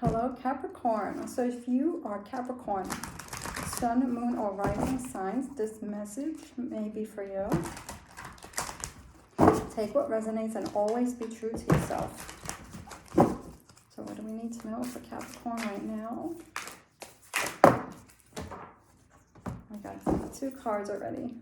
Hello, Capricorn. So if you are Capricorn, Sun, Moon, or rising signs, this message may be for you. Take what resonates and always be true to yourself. So what do we need to know for Capricorn right now? I got 2 cards already.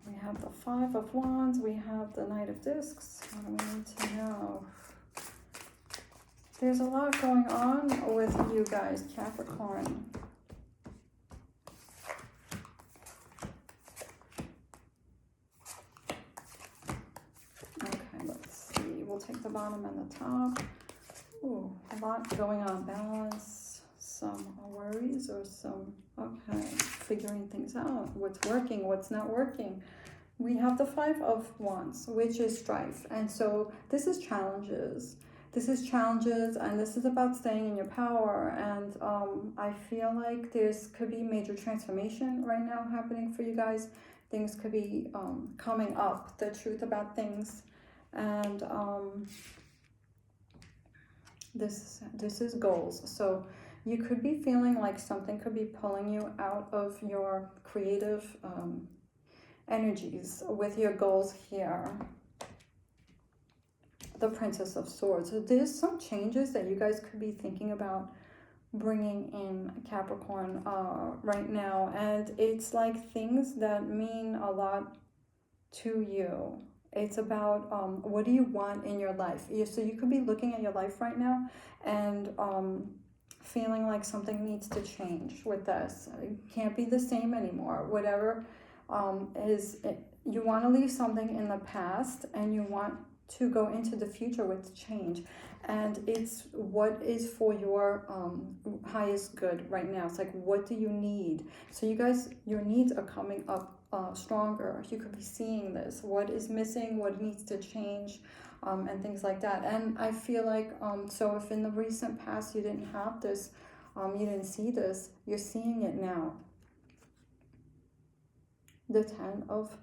We have the 5 of Wands. We have the Knight of Discs. What do we need to know? There's a lot going on with you guys, Capricorn. Okay, let's see. We'll take the bottom and the top. Ooh, a lot going on. Balance, some worries or some, okay, figuring things out. What's working, what's not working. We have the 5 of Wands, which is strife. And so this is challenges. This is challenges, and this is about staying in your power. And I feel like could be major transformation right now happening for you guys. Things could be coming up, the truth about things. And this is goals. So you could be feeling like something could be pulling you out of your creative energies with your goals here. The Princess of Swords. So there's some changes that you guys could be thinking about bringing in, Capricorn, right now. And it's like things that mean a lot to you. It's about what do you want in your life. So you could be looking at your life right now and feeling like something needs to change with this. It can't be the same anymore. Whatever you want to leave something in the past and you want to go into the future with change, and it's what is for your highest good right now. It's like, what do you need? So you guys, your needs are coming up stronger. You could be seeing this, what is missing, what needs to change, and things like that. And I feel like so if in the recent past you didn't have this, you didn't see this, you're seeing it now. The 10 of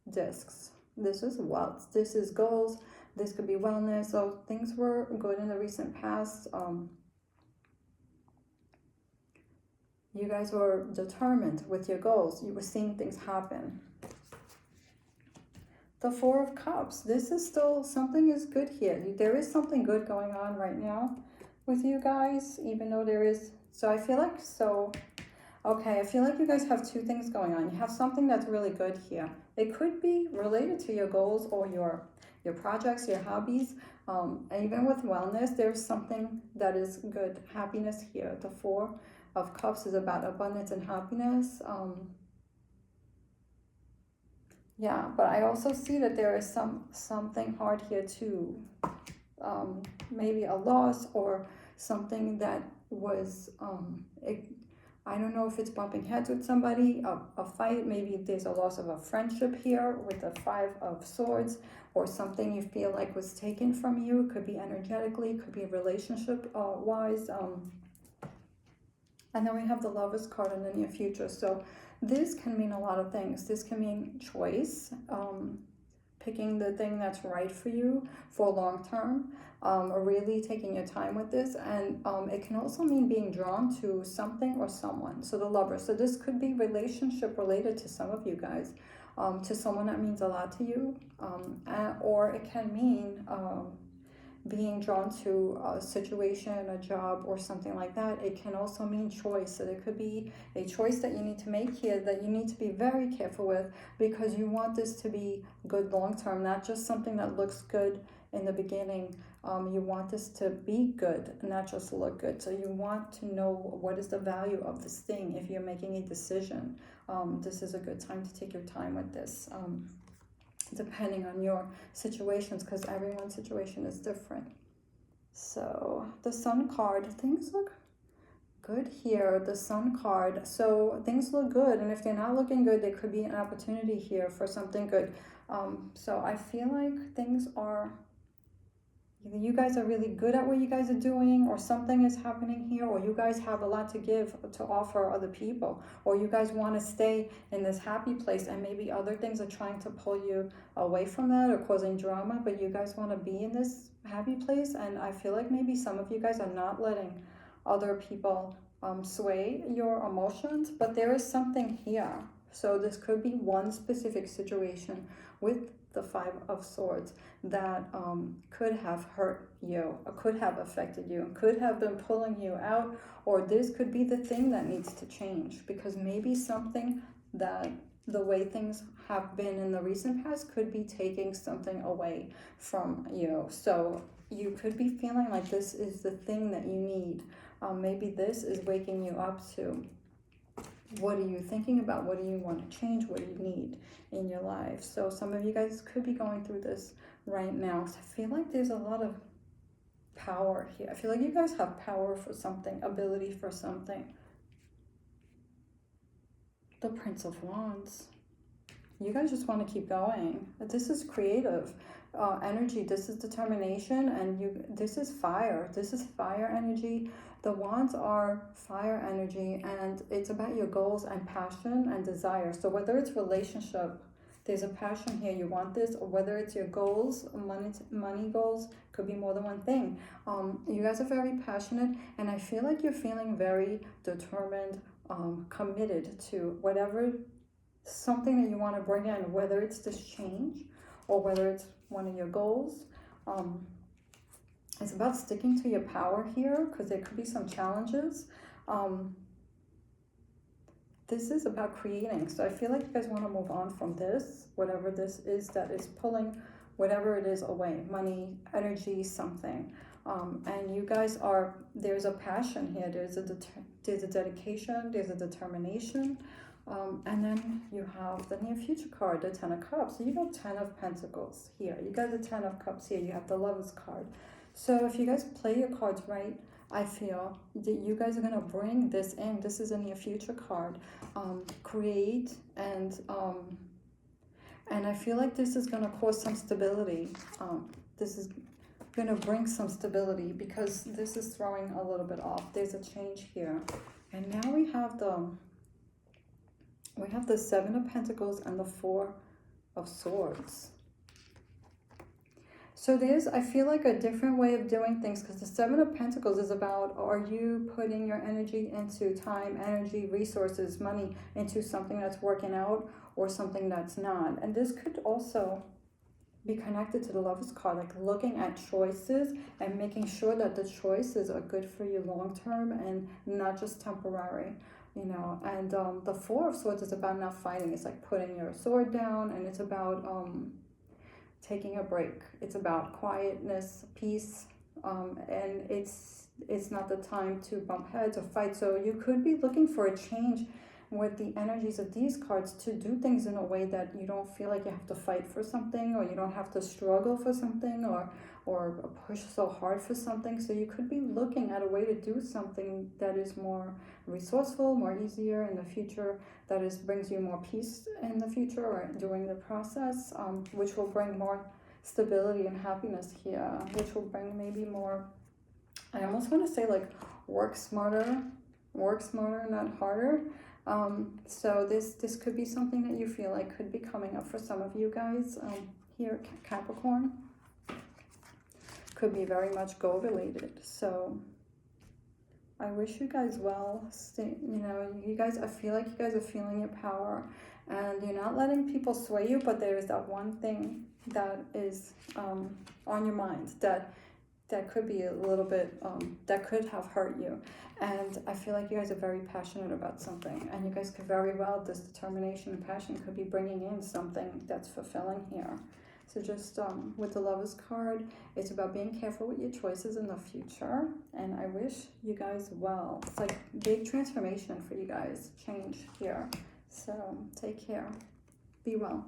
Discs. This is wealth. This is goals. This could be wellness. So things were good in the recent past. You guys were determined with your goals. You were seeing things happen. The 4 of Cups. This is still, something is good here. There is something good going on right now with you guys, even though there is. So I feel like, okay, I feel like you guys have 2 things going on. You have something that's really good here. It could be related to your goals or your projects, your hobbies. And even with wellness, there's something that is good. Happiness here. The 4 of Cups is about abundance and happiness. Yeah, but I also see that there is something hard here too. Maybe a loss or something that was I don't know if it's bumping heads with somebody, a fight. Maybe there's a loss of a friendship here with the 5 of Swords, or something you feel like was taken from you. It could be energetically, it could be relationship wise. And then we have the Lovers card in the near future. So this can mean a lot of things. This can mean choice, picking the thing that's right for you for long term, really taking your time with this. And it can also mean being drawn to something or someone. So the Lover. So this could be relationship related to some of you guys, to someone that means a lot to you, or it can mean being drawn to a situation, a job, or something like that. It can also mean choice. So there could be a choice that you need to make here that you need to be very careful with, because you want this to be good long term, not just something that looks good in the beginning. You want this to be good, not just look good. So you want to know what is the value of this thing if you're making a decision. This is a good time to take your time with this. Depending on your situations, because everyone's situation is different. So the Sun card, things look good here. The Sun card, so things look good, and if they're not looking good, there could be an opportunity here for something good. So I feel like things are, Either you guys are really good at what you guys are doing, or something is happening here, or you guys have a lot to give, to offer other people, or you guys want to stay in this happy place, and maybe other things are trying to pull you away from that or causing drama, but you guys want to be in this happy place. And I feel like maybe some of you guys are not letting other people sway your emotions, but there is something here. So this could be one specific situation with the Five of Swords that could have hurt you, or could have affected you, could have been pulling you out, or this could be the thing that needs to change, because maybe something that the way things have been in the recent past could be taking something away from you. So you could be feeling like this is the thing that you need. Maybe this is waking you up to, what are you thinking about? What do you want to change? What do you need in your life? So some of you guys could be going through this right now. So I feel like there's a lot of power here. I feel like you guys have power for something, ability for something. The Prince of Wands. You guys just want to keep going. This is creative energy. This is determination, and this is fire. This is fire energy. The wands are fire energy, and it's about your goals and passion and desire. So whether it's relationship, there's a passion here, you want this, or whether it's your goals, money goals, could be more than one thing. You guys are very passionate, and I feel like you're feeling very determined, committed to whatever, something that you want to bring in, whether it's this change or whether it's one of your goals. It's about sticking to your power here, because there could be some challenges. This is about creating. So I feel like you guys want to move on from this, whatever this is that is pulling whatever it is away, money, energy, something. And you guys are, there's a passion here, there's a dedication, there's a determination. And then you have the near future card, the 10 of Cups. So you got 10 of Pentacles here. You got the 10 of Cups here. You have the Lovers card. So if you guys play your cards right, I feel that you guys are going to bring this in. This is a near future card. Create and I feel like this is going to cause some stability. This is going to bring some stability, because this is throwing a little bit off. There's a change here. And now we have the 7 of Pentacles and the 4 of Swords. So there's, I feel like, a different way of doing things, because the 7 of Pentacles is about, are you putting your energy into time, energy, resources, money, into something that's working out or something that's not. And this could also be connected to the Lovers card, like looking at choices and making sure that the choices are good for you long term and not just temporary. You know, and the 4 of Swords is about not fighting. It's like putting your sword down, and it's about taking a break. It's about quietness, peace, and it's not the time to bump heads or fight. So you could be looking for a change with the energies of these cards, to do things in a way that you don't feel like you have to fight for something, or you don't have to struggle for something, or push so hard for something. So you could be looking at a way to do something that is more resourceful, more easier in the future, that brings you more peace in the future or during the process, which will bring more stability and happiness here, which will bring maybe more, I almost want to say, like, work smarter, not harder. So this could be something that you feel like could be coming up for some of you guys here, Capricorn. Could be very much goal related. So I wish you guys well. You know, you guys, I feel like you guys are feeling your power, and you're not letting people sway you, but there is that one thing that is on your mind that could be a little bit, that could have hurt you. And I feel like you guys are very passionate about something, and you guys could very well, this determination and passion could be bringing in something that's fulfilling here. So just with the Lovers card, it's about being careful with your choices in the future, and I wish you guys well. It's like big transformation for you guys, change here. So take care, be well.